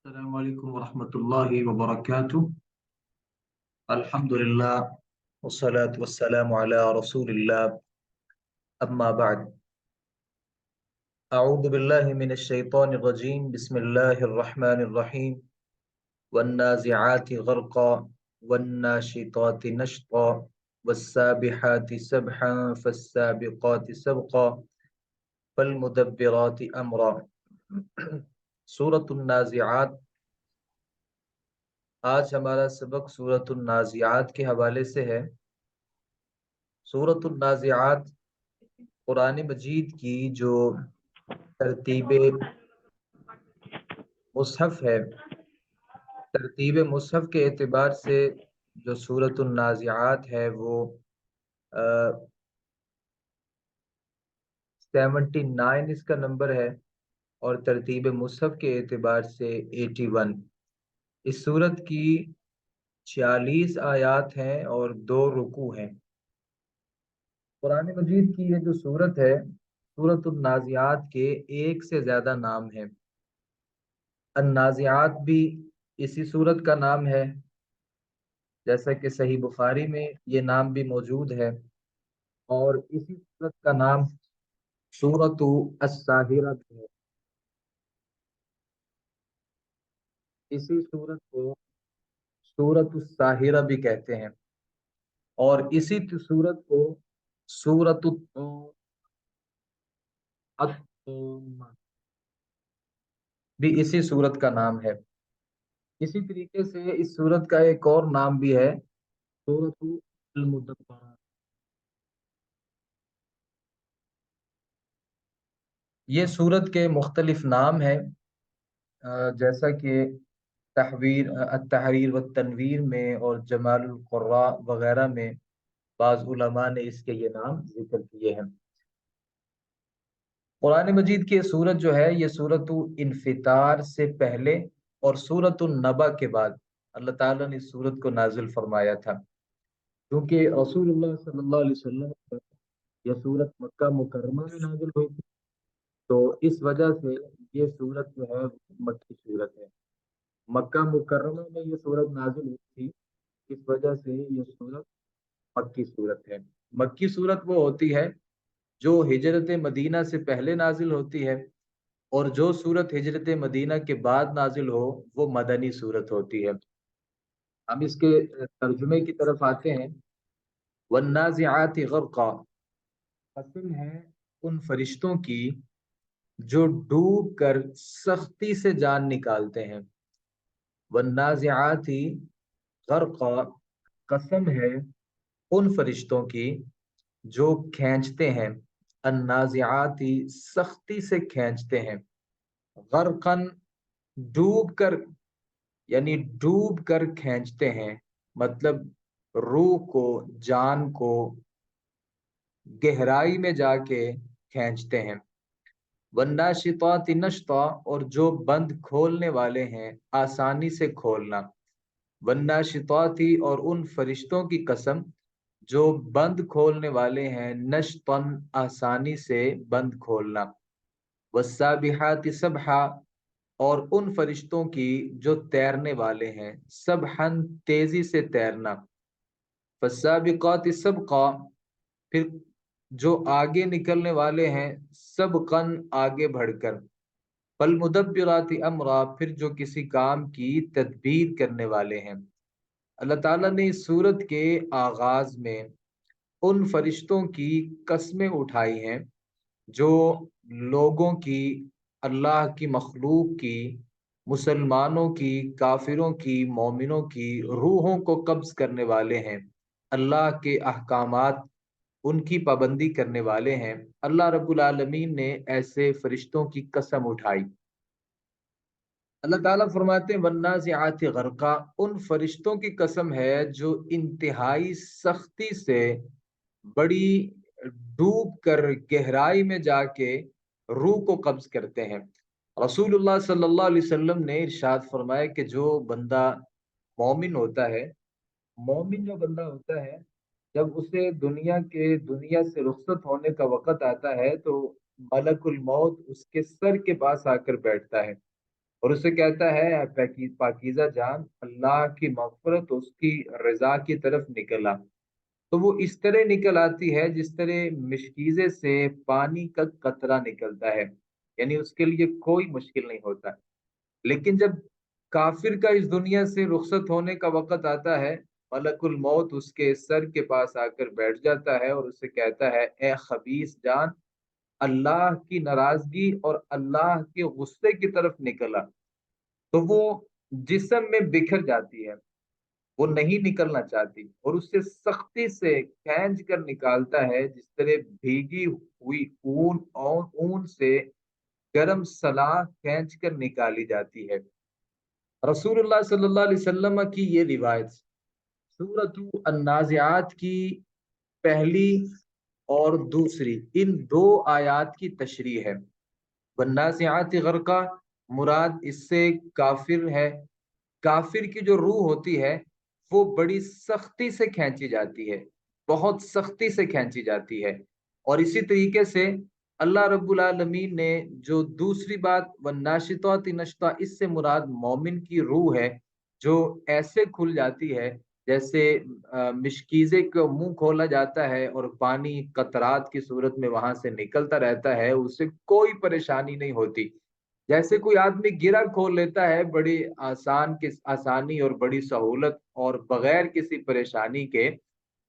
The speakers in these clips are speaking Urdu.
السلام علیکم ورحمۃ اللہ وبرکاتہ۔ الحمد للہ والصلاة والسلام علی رسول اللہ، اما بعد۔ اعوذ باللہ من الشیطان الرجیم، بسم اللہ الرحمن الرحیم۔ والنازعات غرقا والناشطات نشطا والسابحات سبحا فالسابقات سبقا فالمدبرات امرا۔ سورۃ النازعات۔ آج ہمارا سبق سورۃ النازعات کے حوالے سے ہے۔ سورۃ النازعات قرآن مجید کی جو ترتیب مصحف ہے، ترتیب مصحف کے اعتبار سے جو سورۃ النازعات ہے وہ 79 اس کا نمبر ہے، اور ترتیب مصحف کے اعتبار سے 81۔ اس سورت کی 46 آیات ہیں اور 2 رکوع ہیں۔ قرآن مجید کی یہ جو سورت ہے، سورۃ النازعات کے ایک سے زیادہ نام ہیں۔ النازعات بھی اسی سورت کا نام ہے، جیسا کہ صحیح بخاری میں یہ نام بھی موجود ہے، اور اسی سورت کا نام سورۃ الساہرہ بھی ہے۔ اسی سورت کو سورۃ الساہرہ بھی کہتے ہیں، اور اسی سورت کو سورۃ الطامہ بھی اسی سورت کا نام ہے۔ اسی طریقے سے اس سورت کا ایک اور نام بھی ہے، سورۃ المدبرات۔ یہ سورت کے مختلف نام ہیں، جیسا کہ التحریر والتنویر میں اور جمال القراء وغیرہ میں بعض علماء نے اس کے یہ نام ذکر کیے ہیں۔ قرآن مجید کی سورت جو ہے، یہ سورۃ انفطار سے پہلے اور سورۃ النبا کے بعد اللہ تعالیٰ نے اس سورت کو نازل فرمایا تھا، کیونکہ رسول اللہ صلی اللہ علیہ وسلم پر یہ سورت مکہ مکرمہ میں نازل ہوئی تھی، تو اس وجہ سے یہ سورت جو ہے مکی سورت ہے۔ مکہ مکرمہ میں یہ سورت نازل ہوئی تھی، اس وجہ سے یہ سورت مکی صورت ہے۔ مکی صورت وہ ہوتی ہے جو ہجرت مدینہ سے پہلے نازل ہوتی ہے، اور جو صورت ہجرت مدینہ کے بعد نازل ہو وہ مدنی صورت ہوتی ہے۔ ہم اس کے ترجمے کی طرف آتے ہیں۔ والنازعات غرقا، قسم ہے ان فرشتوں کی جو ڈوب کر سختی سے جان نکالتے ہیں۔ والنازعات غرقا، قسم ہے ان فرشتوں کی جو کھینچتے ہیں، النازعات سختی سے کھینچتے ہیں، غرقن ڈوب کر، یعنی ڈوب کر کھینچتے ہیں، مطلب روح کو، جان کو گہرائی میں جا کے کھینچتے ہیں۔ والناشطات نشطا، اور جو بند کھولنے والے ہیں آسانی سے کھولنا۔ والناشطات، اور ان فرشتوں کی قسم جو بند کھولنے والے ہیں، نشطن آسانی سے بند کھولنا۔ والسابحات سبحا، اور ان فرشتوں کی جو تیرنے والے ہیں، سبحن تیزی سے تیرنا۔ فالسابقات سبقا، پھر جو آگے نکلنے والے ہیں، سبقن آگے بڑھ کر۔ فالمدبرات امرا، پھر جو کسی کام کی تدبیر کرنے والے ہیں۔ اللہ تعالیٰ نے اس سورت کے آغاز میں ان فرشتوں کی قسمیں اٹھائی ہیں جو لوگوں کی، اللہ کی مخلوق کی، مسلمانوں کی، کافروں کی، مومنوں کی روحوں کو قبض کرنے والے ہیں، اللہ کے احکامات ان کی پابندی کرنے والے ہیں۔ اللہ رب العالمین نے ایسے فرشتوں کی قسم اٹھائی۔ اللہ تعالیٰ فرماتے ہیں والنازعات غرقا، ان فرشتوں کی قسم ہے جو انتہائی سختی سے، بڑی ڈوب کر گہرائی میں جا کے روح کو قبض کرتے ہیں۔ رسول اللہ صلی اللہ علیہ وسلم نے ارشاد فرمایا کہ جو بندہ مومن ہوتا ہے، مومن جو بندہ ہوتا ہے، جب اسے دنیا سے رخصت ہونے کا وقت آتا ہے تو ملک الموت اس کے سر کے پاس آ کر بیٹھتا ہے اور اسے کہتا ہے اے پاکیزہ جان، اللہ کی مغفرت، اس کی رضا کی طرف نکلا، تو وہ اس طرح نکل آتی ہے جس طرح مشکیزے سے پانی کا قطرہ نکلتا ہے، یعنی اس کے لیے کوئی مشکل نہیں ہوتا۔ لیکن جب کافر کا اس دنیا سے رخصت ہونے کا وقت آتا ہے، ملک الموت اس کے سر کے پاس آ کر بیٹھ جاتا ہے اور اسے کہتا ہے اے خبیث جان، اللہ کی ناراضگی اور اللہ کے غصے کی طرف نکلا، تو وہ جسم میں بکھر جاتی ہے، وہ نہیں نکلنا چاہتی اور اس سے سختی سے کھینچ کر نکالتا ہے، جس طرح بھیگی ہوئی اون سے گرم سلاخ کھینچ کر نکالی جاتی ہے۔ رسول اللہ صلی اللہ علیہ وسلم کی یہ روایت سورۃ النازعات کی پہلی اور دوسری ان دو آیات کی تشریح ہے۔ والنازعات غرقا، مراد اس سے کافر ہے۔ کافر کی جو روح ہوتی ہے وہ بڑی سختی سے کھینچی جاتی ہے، بہت سختی سے کھینچی جاتی ہے۔ اور اسی طریقے سے اللہ رب العالمین نے جو دوسری بات والناشطات نشطا، اس سے مراد مومن کی روح ہے، جو ایسے کھل جاتی ہے جیسے مشکیزے کو منہ کھولا جاتا ہے اور پانی قطرات کی صورت میں وہاں سے نکلتا رہتا ہے، اسے کوئی پریشانی نہیں ہوتی۔ جیسے کوئی آدمی گرہ کھول لیتا ہے بڑی آسانی اور بڑی سہولت اور بغیر کسی پریشانی کے،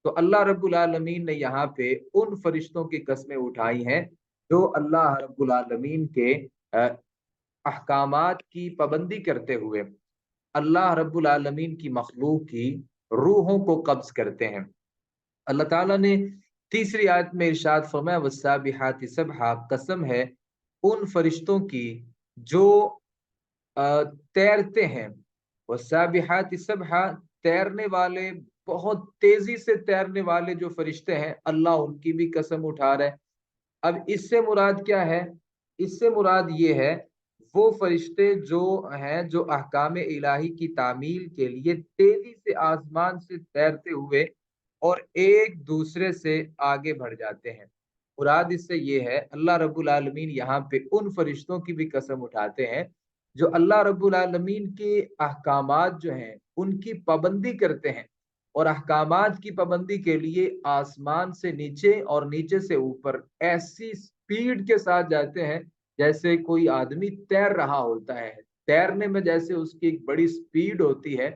تو اللہ رب العالمین نے یہاں پہ ان فرشتوں کی قسمیں اٹھائی ہیں جو اللہ رب العالمین کے احکامات کی پابندی کرتے ہوئے اللہ رب العالمین کی مخلوق کی روحوں کو قبض کرتے ہیں۔ اللہ تعالیٰ نے تیسری آیت میں ارشاد فرمایا والسابحات سبحا، قسم ہے ان فرشتوں کی جو تیرتے ہیں، والسابحات سبحا، تیرنے والے، بہت تیزی سے تیرنے والے جو فرشتے ہیں، اللہ ان کی بھی قسم اٹھا رہا ہے۔ اب اس سے مراد کیا ہے؟ اس سے مراد یہ ہے وہ فرشتے جو ہیں جو احکام الہی کی تعمیل کے لیے تیزی سے آسمان سے تیرتے ہوئے اور ایک دوسرے سے آگے بڑھ جاتے ہیں۔ مراد اس سے یہ ہے اللہ رب العالمین یہاں پہ ان فرشتوں کی بھی قسم اٹھاتے ہیں جو اللہ رب العالمین کے احکامات جو ہیں ان کی پابندی کرتے ہیں، اور احکامات کی پابندی کے لیے آسمان سے نیچے اور نیچے سے اوپر ایسی سپیڈ کے ساتھ جاتے ہیں جیسے کوئی آدمی تیر رہا ہوتا ہے۔ تیرنے میں جیسے اس کی ایک بڑی سپیڈ ہوتی ہے،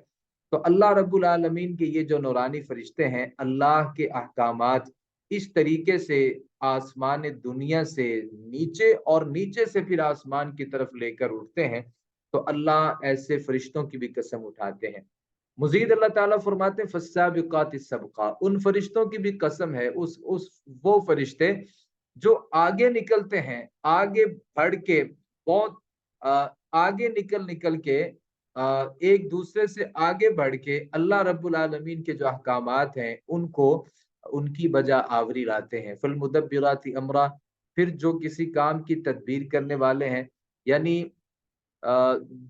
تو اللہ رب العالمین کے یہ جو نورانی فرشتے ہیں، اللہ کے احکامات اس طریقے سے آسمان دنیا سے نیچے اور نیچے سے پھر آسمان کی طرف لے کر اٹھتے ہیں، تو اللہ ایسے فرشتوں کی بھی قسم اٹھاتے ہیں۔ مزید اللہ تعالیٰ فرماتے ہیں فالسابقات سبقا، ان فرشتوں کی بھی قسم ہے، وہ فرشتے جو آگے نکلتے ہیں، آگے بڑھ کے بہت آگے نکل کے ایک دوسرے سے آگے بڑھ کے اللہ رب العالمین کے جو احکامات ہیں ان کو ان کی بجا آوری لاتے ہیں۔ فالمدبرات امرا، پھر جو کسی کام کی تدبیر کرنے والے ہیں، یعنی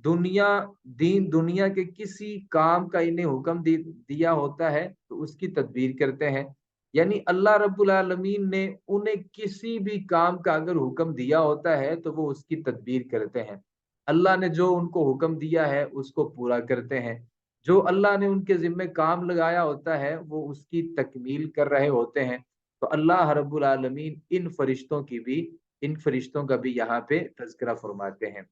دنیا کے کسی کام کا انہیں حکم دیا ہوتا ہے تو اس کی تدبیر کرتے ہیں، یعنی اللہ رب العالمین نے انہیں کسی بھی کام کا اگر حکم دیا ہوتا ہے تو وہ اس کی تدبیر کرتے ہیں۔ اللہ نے جو ان کو حکم دیا ہے اس کو پورا کرتے ہیں، جو اللہ نے ان کے ذمہ کام لگایا ہوتا ہے وہ اس کی تکمیل کر رہے ہوتے ہیں۔ تو اللہ رب العالمین ان فرشتوں کا بھی یہاں پہ تذکرہ فرماتے ہیں۔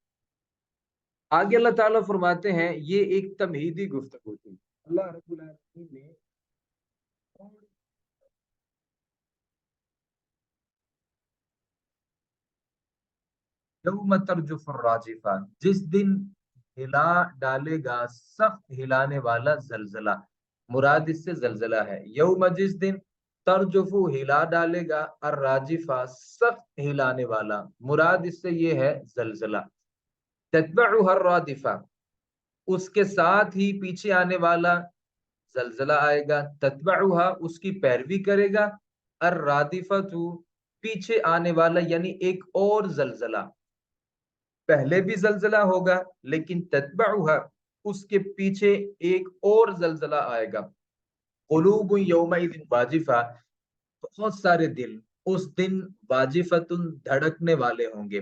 آگے اللہ تعالیٰ فرماتے ہیں، یہ ایک تمہیدی گفتگو تھی۔ اللہ رب العالمین نے یوم ترجف الراجفہ، جس دن ہلا ڈالے گا سخت ہلانے والا زلزلہ، مراد اس سے زلزلہ ہے۔ یوم، جس دن، ترجف ہلا ڈالے گا، الراجفہ سخت ہلانے والا، مراد اس سے یہ ہے زلزلہ۔ تتبعها الرادفہ، اس کے ساتھ ہی پیچھے آنے والا زلزلہ آئے گا۔ تتبعها، اس کی پیروی کرے گا، الرادفہ، پیچھے آنے والا یعنی ایک اور زلزلہ۔ پہلے بھی زلزلہ ہوگا لیکن تتبعها، اس کے پیچھے ایک اور زلزلہ آئے گا۔ قلوب یومئذ واجفہ، بہت سارے دل اس دن واجفتن، دھڑکنے والے ہوں گے۔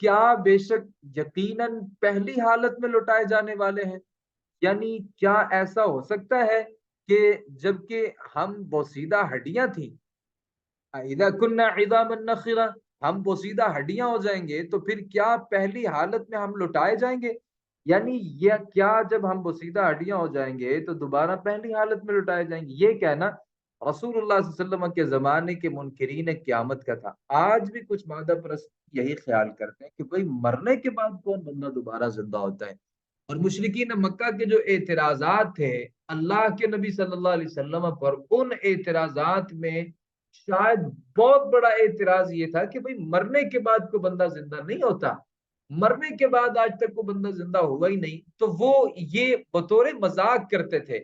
کیا بے شک یقیناً پہلی حالت میں لوٹائے جانے والے ہیں، یعنی کیا ایسا ہو سکتا ہے کہ جبکہ ہم بوسیدہ ہڈیاں تھیں، اذا كنا عظاما نخرا، ہم بوسیدہ ہڈیاں ہو جائیں گے تو پھر کیا پہلی حالت میں ہم لوٹائے جائیں گے؟ یعنی یہ کیا جب ہم بوسیدہ ہڈیاں ہو جائیں گے تو دوبارہ پہلی حالت میں لوٹائے جائیں گے؟ یہ کہنا رسول اللہ صلی اللہ علیہ وسلم کے زمانے کے منکرین قیامت کا تھا۔ آج بھی کچھ مادہ پرست یہی خیال کرتے ہیں کہ بھئی مرنے کے بعد کون بندہ دوبارہ زندہ ہوتا ہے، اور مشرکین مکہ کے جو اعتراضات تھے اللہ کے نبی صلی اللہ علیہ وسلم پر، ان اعتراضات میں شاید بہت بڑا اعتراض یہ تھا کہ بھئی مرنے کے بعد کوئی بندہ زندہ نہیں ہوتا، مرنے کے بعد آج تک کوئی بندہ زندہ ہوا ہی نہیں، تو وہ یہ بطور مذاق کرتے تھے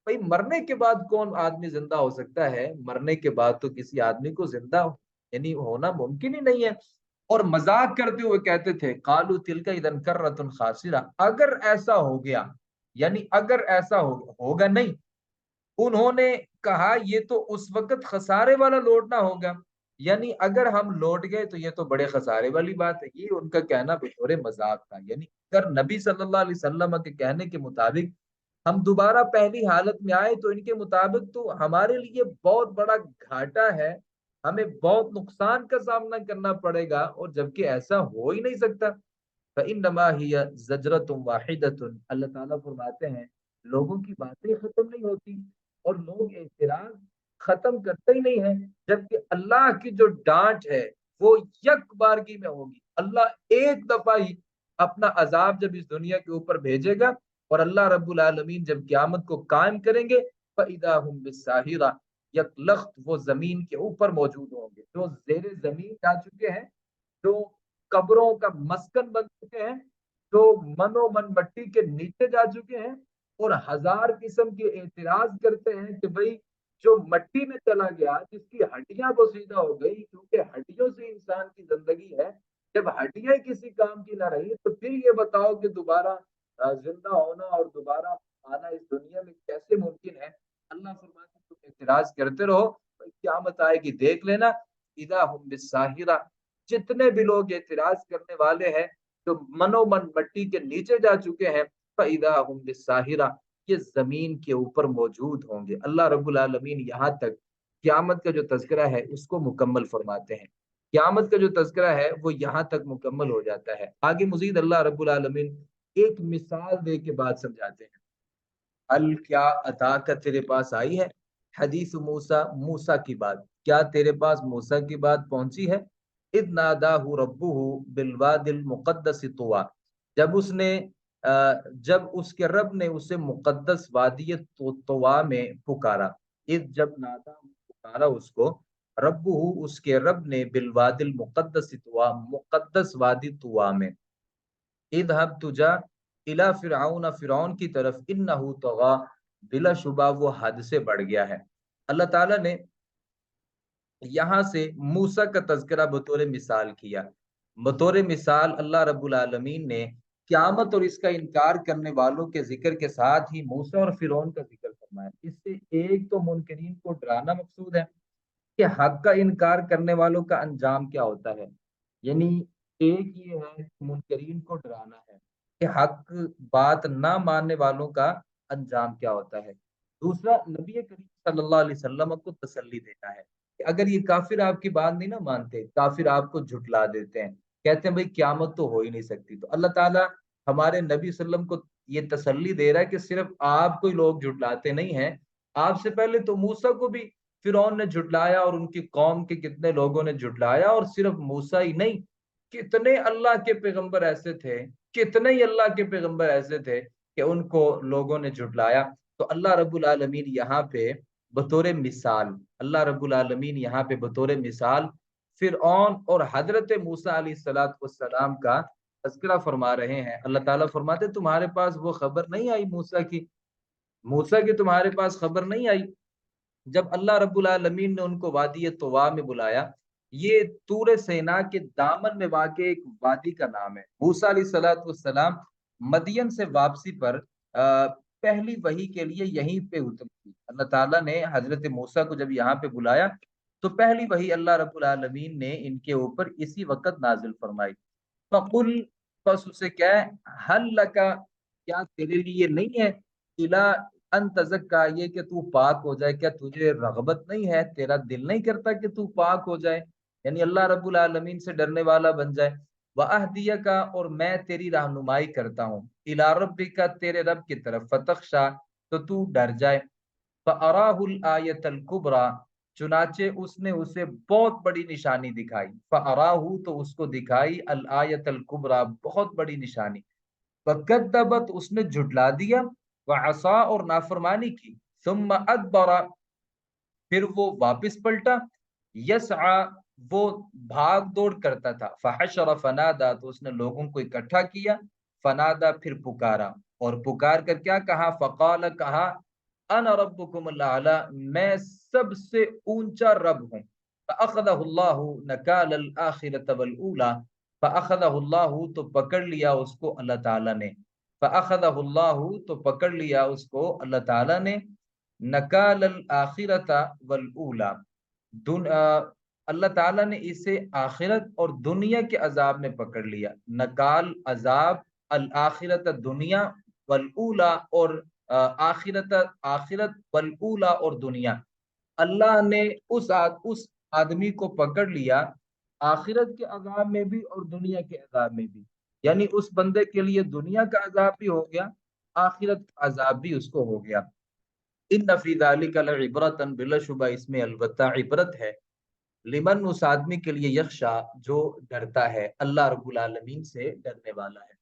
بھئی مرنے کے بعد کون آدمی زندہ ہو سکتا ہے، مرنے کے بعد تو کسی آدمی کو زندہ یعنی ہونا ممکن ہی نہیں ہے، اور مذاق کرتے ہوئے کہتے تھے قالوا تلک اذا کرۃ خاسرہ، اگر ایسا ہو گیا، یعنی اگر ایسا ہوگا نہیں، انہوں نے کہا یہ تو اس وقت خسارے والا لوٹنا ہوگا، یعنی اگر ہم لوٹ گئے تو یہ تو بڑے خسارے والی بات ہے، یہ ان کا کہنا بطور مذاق تھا، یعنی اگر نبی صلی اللہ علیہ وسلم کے کہنے کے مطابق ہم دوبارہ پہلی حالت میں آئے تو ان کے مطابق تو ہمارے لیے بہت بڑا گھاٹا ہے، ہمیں بہت نقصان کا سامنا کرنا پڑے گا، اور جبکہ ایسا ہو ہی نہیں سکتا۔ فَإِنَّمَا هِيَ زَجْرَةٌ وَاحِدَةٌ، اللہ تعالیٰ فرماتے ہیں لوگوں کی باتیں ختم نہیں ہوتی اور لوگ اعتراض ختم کرتے ہی نہیں ہیں، جبکہ اللہ کی جو ڈانٹ ہے وہ یک بارگی میں ہوگی، اللہ ایک دفعہ ہی اپنا عذاب جب اس دنیا کے اوپر بھیجے گا، اور اللہ رب العالمین جب قیامت کو قائم کریں گے فَإِذَا هُمْ بِالسَّاهِرَةِ، یک لخت وہ زمین کے اوپر موجود ہوں گے، جو زیر زمین جا چکے ہیں، جو قبروں کا مسکن بن چکے ہیں، جو من و من مٹی کے نیچے جا چکے ہیں، اور ہزار قسم کے اعتراض کرتے ہیں کہ بھئی جو مٹی میں چلا گیا، جس کی ہڈیاں بوسیدہ ہو گئی، کیونکہ ہڈیوں سے انسان کی زندگی ہے، جب ہڈیاں کسی کام کی نہ رہی تو پھر یہ بتاؤ کہ دوبارہ زندہ ہونا اور دوبارہ آنا اس دنیا میں کیسے ممکن ہے؟ اللہ فرماتے تم اعتراض کرتے رہو، قیامت آئے گی دیکھ لینا، اذا ہم بالساہرہ، جتنے بھی لوگ اعتراض کرنے والے ہیں جو من و من مٹی کے نیچے جا چکے ہیں، فاذا ہم بالساہرہ، یہ زمین کے اوپر موجود ہوں گے۔ اللہ رب العالمین یہاں تک قیامت کا جو تذکرہ ہے اس کو مکمل فرماتے ہیں، قیامت کا جو تذکرہ ہے وہ یہاں تک مکمل ہو جاتا ہے۔ آگے مزید اللہ رب العالمین ایک مثال دے کے بات سمجھاتے ہیں، ال کیا عطا کا تیرے پاس آئی ہے، حدیث موسیٰ، موسیٰ کی بات، کیا تیرے پاس موسیٰ کی بات پہنچی ہے؟ اذ ناداہ ربہ بالواد المقدس طویٰ، جب اس نے جب اس کے رب نے اسے مقدس وادی طویٰ میں پکارا، اذ جب نادا پکارا اس کو، ربہ اس کے رب نے بالواد المقدس طویٰ، مقدس وادی طویٰ میں، اذهب تجا الى فرعون، فرعون کی طرف، انہ طغا، بلا شبہ وہ حد سے بڑھ گیا ہے۔ اللہ تعالیٰ نے یہاں سے موسیٰ کا تذکرہ بطور مثال کیا، بطور مثال اللہ رب العالمین نے قیامت اور اس کا انکار کرنے والوں کے ذکر کے ساتھ ہی موسیٰ اور فرعون کا ذکر فرمایا۔ اس سے ایک تو منکرین کو ڈرانا مقصود ہے کہ حق کا انکار کرنے والوں کا انجام کیا ہوتا ہے، یعنی ایک یہ ہے منکرین کو ڈرانا ہے کہ حق بات نہ ماننے والوں کا انجام کیا ہوتا ہے، دوسرا نبی کریم صلی اللہ علیہ وسلم کو تسلی دینا ہے کہ اگر یہ کافر آپ کی بات نہیں نہ مانتے، کافر آپ کو جھٹلا دیتے ہیں، کہتے ہیں بھئی قیامت تو ہو ہی نہیں سکتی، تو اللہ تعالیٰ ہمارے نبی صلی اللہ علیہ وسلم کو یہ تسلی دے رہا ہے کہ صرف آپ کو لوگ جھٹلاتے نہیں ہیں، آپ سے پہلے تو موسیٰ کو بھی فرعون نے جھٹلایا اور ان کی قوم کے کتنے لوگوں نے جھٹلایا، اور صرف موسیٰ ہی نہیں، کتنے اللہ کے پیغمبر ایسے تھے، کتنے ہی اللہ کے پیغمبر ایسے تھے کہ ان کو لوگوں نے جھٹلایا۔ تو اللہ رب العالمین یہاں پہ بطور مثال، اللہ رب العالمین یہاں پہ بطور مثال فرعون اور حضرت موسیٰ علیہ السلام کا تذکرہ فرما رہے ہیں۔ اللہ تعالیٰ فرماتے تمہارے پاس وہ خبر نہیں آئی موسیٰ کی تمہارے پاس خبر نہیں آئی جب اللہ رب العالمین نے ان کو وادی طویٰ میں بلایا۔ یہ طور سینا کے دامن میں واقع ایک وادی کا نام ہے۔ موسیٰ علیہ السلام مدین سے واپسی پر پہلی وحی کے لیے یہیں پہ اتری تھی۔ اللہ تعالیٰ نے حضرت موسیٰ کو جب یہاں پہ بلایا تو پہلی وحی اللہ رب العالمین نے ان کے اوپر اسی وقت نازل فرمائی۔ فقل، بس اسے کیا ہے، حل لکا، کیا تیرے لیے نہیں ہے، الا ان تزکا، یہ کہ تو پاک ہو جائے، کیا تجھے رغبت نہیں ہے، تیرا دل نہیں کرتا کہ تو پاک ہو جائے، یعنی اللہ رب العالمین سے ڈرنے والا بن جائے، وَأَهْدِيَكَ، اور میں تیری رہنمائی کرتا ہوں، الی ربک، تیرے رب کی طرف، فتخشا، تو ڈر جائے، فَأَرَاهُ الْآيَةَ الْكُبْرَى، چنانچہ اس نے اسے بہت بڑی نشانی دکھائی، فَأَرَاهُ، تو اس کو دکھائی، الْآيَةَ الْكُبْرَى، بہت بڑی نشانی، فَكَذَّبَتْ، اس نے جھٹلا دیا، وَعَصَىٰ، اور نافرمانی کی، ثُمَّ أَدْبَرَ، پھر وہ واپس پلٹا، یسعا، وہ بھاگ دوڑ کرتا تھا، فحشر فنادا، تو اس نے لوگوں کو اکٹھا کیا، فنادا، پھر پکارا، اور پکار کر کیا کہا، فقال، کہا، انا ربکم الاعلی، میں سب سے اونچا رب ہوں، فاخذہ اللہ نکال الاخرۃ والاولی، فاخذہ اللہ، تو پکڑ لیا اس کو اللہ تعالی نے، فاخذہ اللہ، تو پکڑ لیا اس کو اللہ تعالی نے، نکال الاخرۃ والاولی، اللہ تعالیٰ نے اسے آخرت اور دنیا کے عذاب میں پکڑ لیا، نکال عذاب، الآخرت دنیا، والاولا، اور آخرت، آخرت، والاولا، اور دنیا، اللہ نے اس آدمی کو پکڑ لیا آخرت کے عذاب میں بھی اور دنیا کے عذاب میں بھی، یعنی اس بندے کے لیے دنیا کا عذاب بھی ہو گیا، آخرت کا عذاب بھی اس کو ہو گیا، ان فی ذلک لعبرۃ، بلا شبہ اس میں البتہ عبرت ہے، لمن، اس آدمی کے لیے، یخشا، جو ڈرتا ہے، اللہ رب العالمین سے ڈرنے والا ہے۔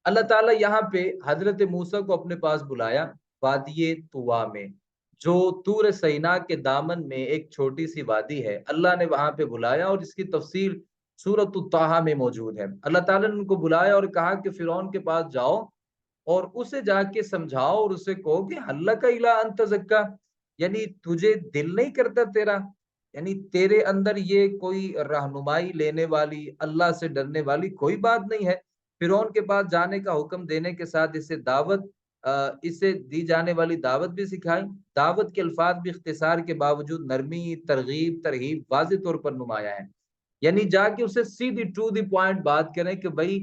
اللہ تعالیٰ یہاں پہ حضرت موسیٰ کو اپنے پاس بلایا وادی طوا میں، جو طور سینا کے دامن میں ایک چھوٹی سی وادی ہے، اللہ نے وہاں پہ بلایا، اور اس کی تفصیل سورۃ الطٰہٰ میں موجود ہے۔ اللہ تعالیٰ نے ان کو بلایا اور کہا کہ فرعون کے پاس جاؤ اور اسے جا کے سمجھاؤ، اور اسے کہو کہ حلک الی ان تزکا، یعنی تجھے دل نہیں کرتا تیرا، یعنی تیرے اندر یہ کوئی رہنمائی لینے والی، اللہ سے ڈرنے والی کوئی بات نہیں ہے، فرعون کے پاس جانے کا حکم دینے کے ساتھ اسے دعوت، اسے دی جانے والی دعوت بھی سکھائی، دعوت کے الفاظ بھی اختصار کے باوجود نرمی، ترغیب، ترہیب واضح طور پر نمایاں ہے، یعنی جا کے اسے سیدھی ٹو دی پوائنٹ بات کریں کہ بھائی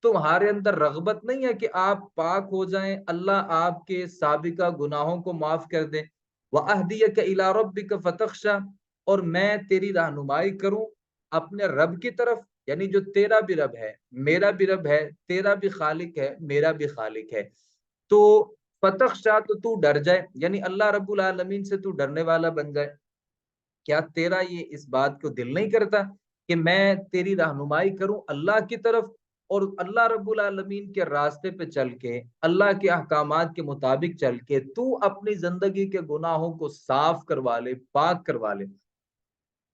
تمہارے اندر رغبت نہیں ہے کہ آپ پاک ہو جائیں، اللہ آپ کے سابقہ گناہوں کو معاف کر دے، وَأَهْدِيَكَ إِلَىٰ رَبِّكَ فَتَخْشَىٰ، اور میں تیری رہنمائی کروں اپنے رب کی طرف، یعنی جو تیرا بھی رب ہے، میرا بھی رب ہے، تیرا بھی خالق ہے، میرا بھی خالق ہے، تو فتخشا، تو ڈر جائے، یعنی اللہ رب العالمین سے تو ڈرنے والا بن جائے، کیا تیرا یہ اس بات کو دل نہیں کرتا کہ میں تیری رہنمائی کروں اللہ کی طرف، اور اللہ رب العالمین کے راستے پہ چل کے، اللہ کے احکامات کے مطابق چل کے تو اپنی زندگی کے گناہوں کو صاف کروا لے، پاک کروا لے،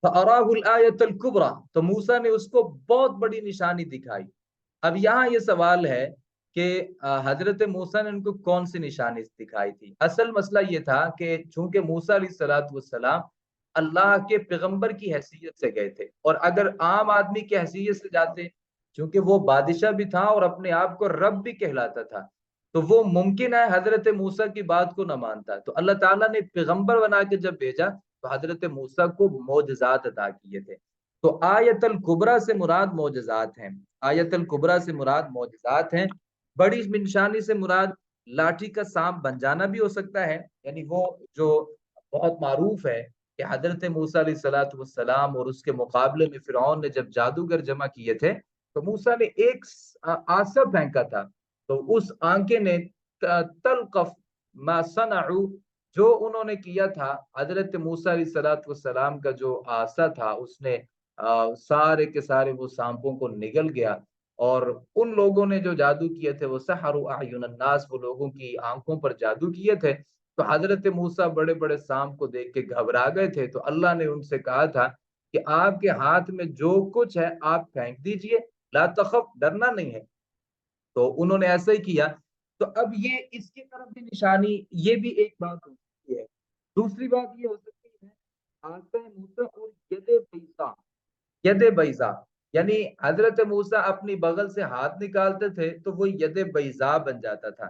فَأَرَاهُ الْآيَةَ الْكُبْرَى، تو موسیٰ نے اس کو بہت بڑی نشانی دکھائی۔ اب یہاں یہ سوال ہے کہ حضرت موسیٰ نے ان کو کون سی نشانی دکھائی تھی؟ اصل مسئلہ یہ تھا کہ چونکہ موسیٰ علیہ السلام اللہ کے پیغمبر کی حیثیت سے گئے تھے، اور اگر عام آدمی کی حیثیت سے جاتے، چونکہ وہ بادشاہ بھی تھا اور اپنے آپ کو رب بھی کہلاتا تھا، تو وہ ممکن ہے حضرت موسیٰ کی بات کو نہ مانتا، تو اللہ تعالیٰ نے پیغمبر بنا کے جب بھیجا تو حضرت موسیٰ کو معجزات عطا کیے تھے، تو آیت الکبریٰ سے مراد معجزات ہیں، آیت الکبریٰ سے مراد معجزات ہیں، بڑی نشانی سے مراد لاٹھی کا سانپ بن جانا بھی ہو سکتا ہے، یعنی وہ جو بہت معروف ہے کہ حضرت موسیٰ علیہ السلام اور اس کے مقابلے میں فرعون نے جب جادوگر جمع کیے تھے تو موسیٰ نے ایک آسا پھینکا تھا، تو اس آنکے نے تلقف ما صنعوا، جو انہوں نے کیا تھا، حضرت موسیٰ علیہ السلام کا جو آسا تھا اس نے سارے کے سارے وہ سانپوں کو نگل گیا، اور ان لوگوں نے جو جادو کیے تھے وہ سحروا اعین الناس، وہ لوگوں کی آنکھوں پر جادو کیے تھے، تو حضرت موسیٰ بڑے بڑے سانپ کو دیکھ کے گھبرا گئے تھے، تو اللہ نے ان سے کہا تھا کہ آپ کے ہاتھ میں جو کچھ ہے آپ پھینک دیجئے، لا تخف، ڈرنا نہیں ہے، تو انہوں نے ایسا ہی کیا، تو اب یہ اس کی طرف بھی نشانی، یہ بھی ایک بات ہو سکتی ہے، دوسری بات یہ ہو سکتی ہے آسا موسیٰ اور ید بیضا، ید بیضا، یعنی حضرت موسیٰ اپنی بغل سے ہاتھ نکالتے تھے تو وہ ید بیضا بن جاتا تھا،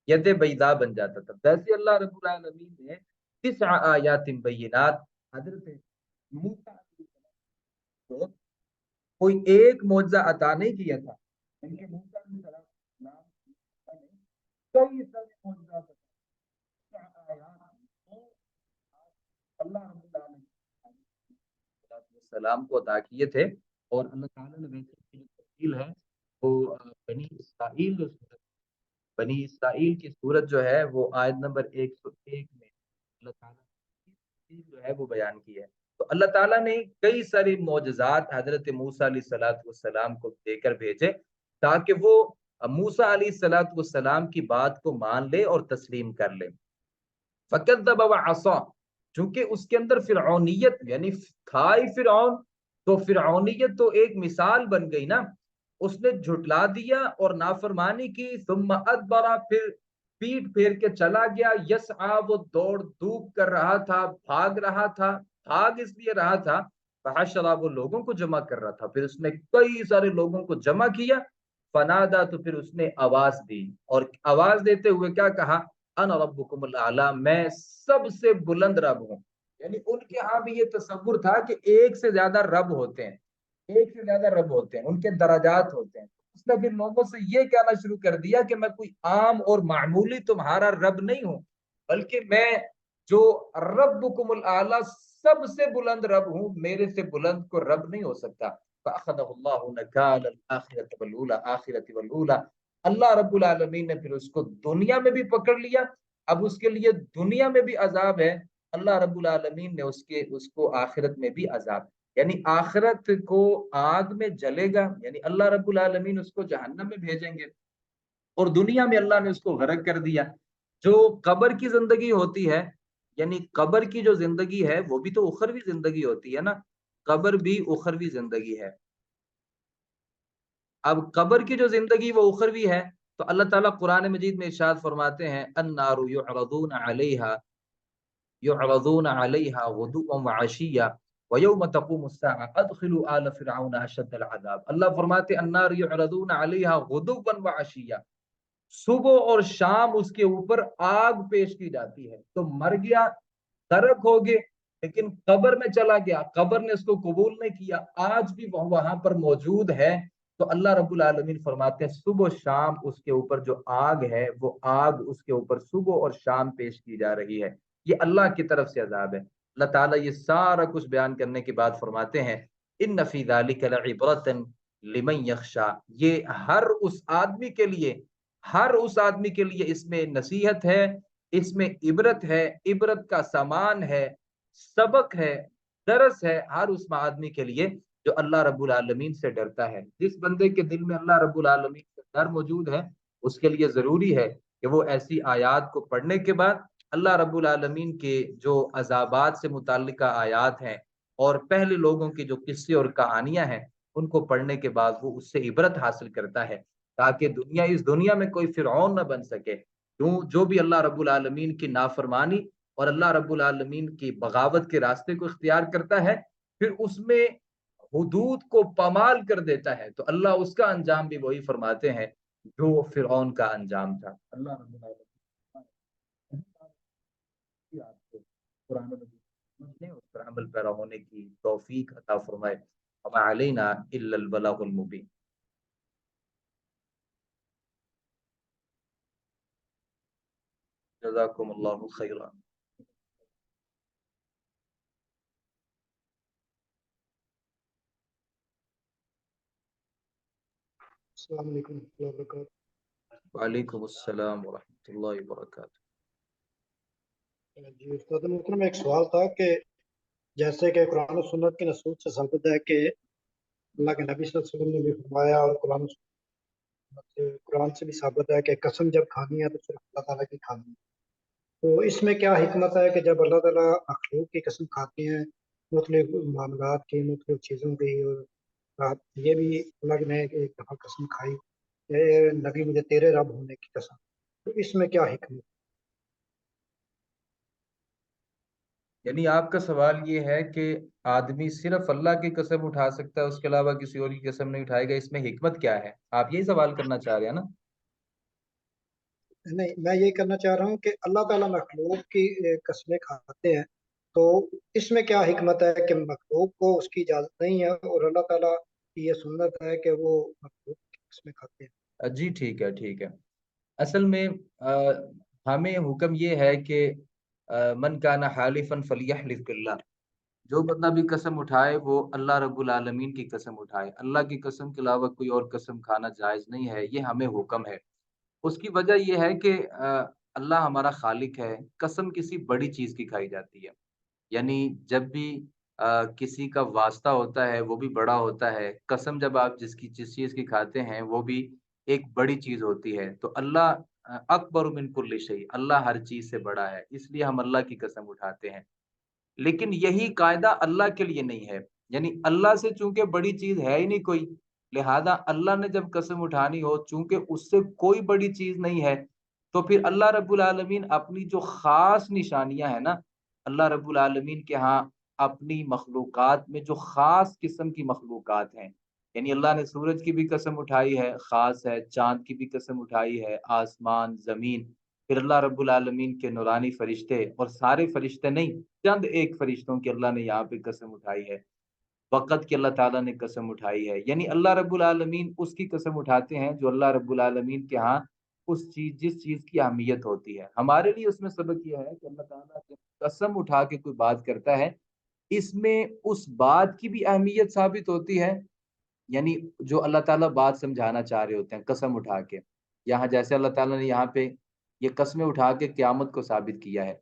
ید بیضا بن جاتا تھا، ویسے اللہ رب العالمین نے 9 آیات بینات حضرت موسیٰ کو کوئی ایک معجزہ عطا نہیں کیا تھا، ان کے موسیٰ علیہ السلام نے کئی سارے معجزات اللہ رب العالمین کو عطا کیے تھے، اور اللہ تعالیٰ نے ویسے کی جو تفصیل ہے وہ بنی اسرائیل جو سورت، بنی اسرائیل کی سورت جو ہے وہ آیت نمبر 101 میں اللہ تعالیٰ نے جو ہے وہ بیان کی ہے۔ تو اللہ تعالیٰ نے کئی ساری معجزات حضرت موسیٰ علیہ السلام کو دے کر بھیجے تاکہ وہ موسیٰ علیہ السلام کی بات کو مان لے اور تسلیم کر لے۔ فکذب وعصا، چونکہ اس کے اندر فرعونیت یعنی تھا ہی فرعون، تو فرعونیت تو ایک مثال بن گئی نا، اس نے جھٹلا دیا اور نافرمانی کی، ثم ادبر، پھر پیٹ پھیر کے چلا گیا، یسعا، وہ دوڑ دھوپ کر رہا تھا، بھاگ رہا تھا، بھاگ اس لیے رہا تھا فحشر، وہ لوگوں کو جمع کر رہا تھا، پھر اس نے کئی سارے لوگوں کو جمع کیا، فنادا، تو پھر اس نے آواز دی، اور آواز دیتے ہوئے کیا کہا، انا ربکم الاعلی، میں سب سے بلند رب ہوں۔ یعنی ان کے ہاں بھی یہ تصور تھا کہ ایک سے زیادہ رب ہوتے ہیں، ایک سے زیادہ رب ہوتے ہیں، ان کے درجات ہوتے ہیں۔ اس نے پھر لوگوں سے یہ کہنا شروع کر دیا کہ میں کوئی عام اور معمولی تمہارا رب نہیں ہوں، بلکہ میں جو ربکم الاعلی سب سے بلند رب ہوں، میرے سے بلند کو رب نہیں ہو سکتا۔ فأخذه الله نكال الآخرة والأولى، آخرة والأولى، اللہ رب العالمین نے پھر اس کو دنیا میں بھی پکڑ لیا، اب اس کے لیے دنیا میں بھی عذاب ہے، اللہ رب العالمین نے اس کو آخرت میں بھی عذاب، یعنی آخرت کو آگ میں جلے گا، یعنی اللہ رب العالمین اس کو جہنم میں بھیجیں گے، اور دنیا میں اللہ نے اس کو غرق کر دیا۔ جو قبر کی زندگی ہوتی ہے، یعنی قبر کی جو زندگی ہے وہ بھی تو اخروی زندگی ہوتی ہے نا، قبر بھی اخروی زندگی ہے۔ اب قبر کی جو زندگی وہ اخروی ہے، تو اللہ تعالیٰ قرآن مجید میں ارشاد فرماتے ہیں، النار يعرضون عليها غدوا وعشيا ويوم تقوم الساعة ادخلوا آل فرعون اشد العذاب۔ اللہ فرماتے ہیں النار يعرضون عليها غدوا وعشيا، صبح اور شام اس کے اوپر آگ پیش کی جاتی ہے۔ تو مر گیا، غرق ہو گئے، لیکن قبر میں چلا گیا، قبر نے اس کو قبول نہیں کیا، آج بھی وہ وہاں پر موجود ہے، تو اللہ رب العالمین فرماتے ہیں صبح و شام اس کے اوپر جو آگ ہے، وہ آگ اس کے اوپر صبح اور شام پیش کی جا رہی ہے، یہ اللہ کی طرف سے عذاب ہے۔ اللہ تعالیٰ یہ سارا کچھ بیان کرنے کے بعد فرماتے ہیں ان فی ذلک لعبرۃ لمن یخشی، یہ ہر اس آدمی کے لیے، ہر اس آدمی کے لیے اس میں نصیحت ہے، اس میں عبرت ہے، عبرت کا سامان ہے، سبق ہے، درس ہے ہر اس آدمی کے لیے جو اللہ رب العالمین سے ڈرتا ہے۔ جس بندے کے دل میں اللہ رب العالمین سے ڈر موجود ہے، اس کے لیے ضروری ہے کہ وہ ایسی آیات کو پڑھنے کے بعد اللہ رب العالمین کے جو عذابات سے متعلقہ آیات ہیں اور پہلے لوگوں کے جو قصے اور کہانیاں ہیں ان کو پڑھنے کے بعد وہ اس سے عبرت حاصل کرتا ہے، تاکہ اس دنیا میں کوئی فرعون نہ بن سکے۔ جو بھی اللہ رب العالمین کی نافرمانی اور اللہ رب العالمین کی بغاوت کے راستے کو اختیار کرتا ہے، پھر اس میں حدود کو پامال کر دیتا ہے، تو اللہ اس کا انجام بھی وہی فرماتے ہیں جو فرعون کا انجام تھا۔ اللہ رب العالمین آپ کو قرآن مجید سمجھنے اور اس پر عمل پیرا ہونے کی توفیق عطا فرمائے۔ وما علینا الا البلاغ المبین۔ جزاکم اللہ خیرا۔ السلام علیکم ورحمۃ اللہ وبرکاتہ۔ وعلیکم السلام ورحمۃ اللہ وبرکاتہ۔ جی استاد محترم، ایک سوال تھا کہ جیسے کہ قرآن و سنت کے نصوص سے ثابت ہے کہ اللہ کے نبی صلی اللہ علیہ وسلم نے بھی فرمایا، اور قرآن سے بھی ثابت ہے کہ قسم جب کھانی ہے تو صرف اللہ تعالیٰ کی کھانی ہے، تو اس میں کیا حکمت ہے کہ جب اللہ تعالیٰ مخلوق کی قسم کھاتے ہیں، مختلف معاملات کی، مختلف چیزوں کی، اور یہ بھی اللہ نے ایک دفعہ قسم کھائی کہ نبی مجھے تیرے رب ہونے کی قسم، تو اس میں کیا حکمت؟ یعنی آپ کا سوال یہ ہے کہ آدمی صرف اللہ کی قسم اٹھا سکتا ہے، اس کے علاوہ کسی اور کی قسم نہیں اٹھائے گا، اس میں حکمت کیا ہے؟ آپ یہی سوال کرنا چاہ رہے ہیں نا؟ نہیں، میں یہ کرنا چاہ رہا ہوں کہ اللہ تعالیٰ مخلوق کی قسمیں کھاتے ہیں، تو اس میں کیا حکمت ہے کہ مخلوق کو اس کی اجازت نہیں ہے، اور اللہ تعالیٰ کی یہ سنت ہے کہ وہ مخلوق قسمیں کھاتے ہیں؟ جی ٹھیک ہے ٹھیک ہے. اصل میں ہمیں حکم یہ ہے کہ من کان حالفا فلیحلف باللہ، جو بندہ بھی قسم اٹھائے وہ اللہ رب العالمین کی قسم اٹھائے. اللہ کی قسم کے علاوہ کوئی اور قسم کھانا جائز نہیں ہے، یہ ہمیں حکم ہے. اس کی وجہ یہ ہے کہ اللہ ہمارا خالق ہے. قسم کسی بڑی چیز کی کھائی جاتی ہے، یعنی جب بھی کسی کا واسطہ ہوتا ہے وہ بھی بڑا ہوتا ہے. قسم جب آپ جس چیز کی کھاتے ہیں وہ بھی ایک بڑی چیز ہوتی ہے. تو اللہ اکبر من کل شیء، اللہ ہر چیز سے بڑا ہے، اس لیے ہم اللہ کی قسم اٹھاتے ہیں. لیکن یہی قاعدہ اللہ کے لیے نہیں ہے، یعنی اللہ سے چونکہ بڑی چیز ہے ہی نہیں کوئی، لہذا اللہ نے جب قسم اٹھانی ہو چونکہ اس سے کوئی بڑی چیز نہیں ہے، تو پھر اللہ رب العالمین اپنی جو خاص نشانیاں ہیں نا، اللہ رب العالمین کے ہاں اپنی مخلوقات میں جو خاص قسم کی مخلوقات ہیں، یعنی اللہ نے سورج کی بھی قسم اٹھائی ہے، خاص ہے. چاند کی بھی قسم اٹھائی ہے، آسمان، زمین. پھر اللہ رب العالمین کے نورانی فرشتے، اور سارے فرشتے نہیں، چند ایک فرشتوں کی اللہ نے یہاں پہ قسم اٹھائی ہے. وقت کی اللہ تعالیٰ نے قسم اٹھائی ہے. یعنی اللہ رب العالمین اس کی قسم اٹھاتے ہیں جو اللہ رب العالمین کے ہاں جس چیز کی اہمیت ہوتی ہے. ہمارے لیے اس میں سبق یہ ہے کہ اللہ تعالیٰ جب قسم اٹھا کے کوئی بات کرتا ہے، اس میں اس بات کی بھی اہمیت ثابت ہوتی ہے، یعنی جو اللہ تعالیٰ بات سمجھانا چاہ رہے ہوتے ہیں قسم اٹھا کے. یہاں جیسے اللہ تعالیٰ نے یہاں پہ یہ قسمیں اٹھا کے قیامت کو ثابت کیا ہے،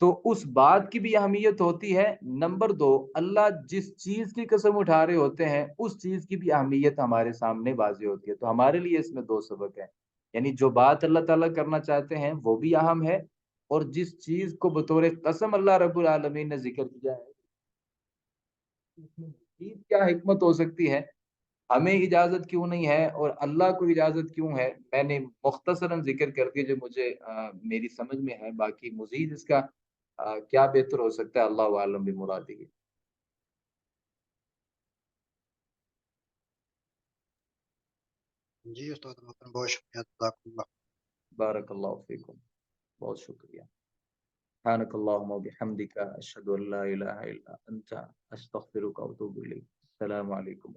تو اس بات کی بھی اہمیت ہوتی ہے. نمبر دو، اللہ جس چیز کی قسم اٹھا رہے ہوتے ہیں اس چیز کی بھی اہمیت ہمارے سامنے واضح ہوتی ہے. تو ہمارے لیے اس میں دو سبق ہیں، یعنی جو بات اللہ تعالیٰ کرنا چاہتے ہیں وہ بھی اہم ہے، اور جس چیز کو بطور قسم اللہ رب العالمین نے ذکر کیا ہے اس میں مزید کیا حکمت ہو سکتی ہے، ہمیں اجازت کیوں نہیں ہے اور اللہ کو اجازت کیوں ہے. میں نے مختصراً ذکر کر کے جو مجھے میری سمجھ میں ہے، باقی مزید اس کا کیا بہتر ہو سکتا ہے، اللہ عالم بمرادہ. جی استاد محترم، بہت شکریہ، جزاک اللہ. بارک اللہ فیکم، بہت شکریہ. سبحانک اللہم و بحمدک، اشہد ان لا الہ الا انت، استغفرک و اتوب الیک. السلام علیکم.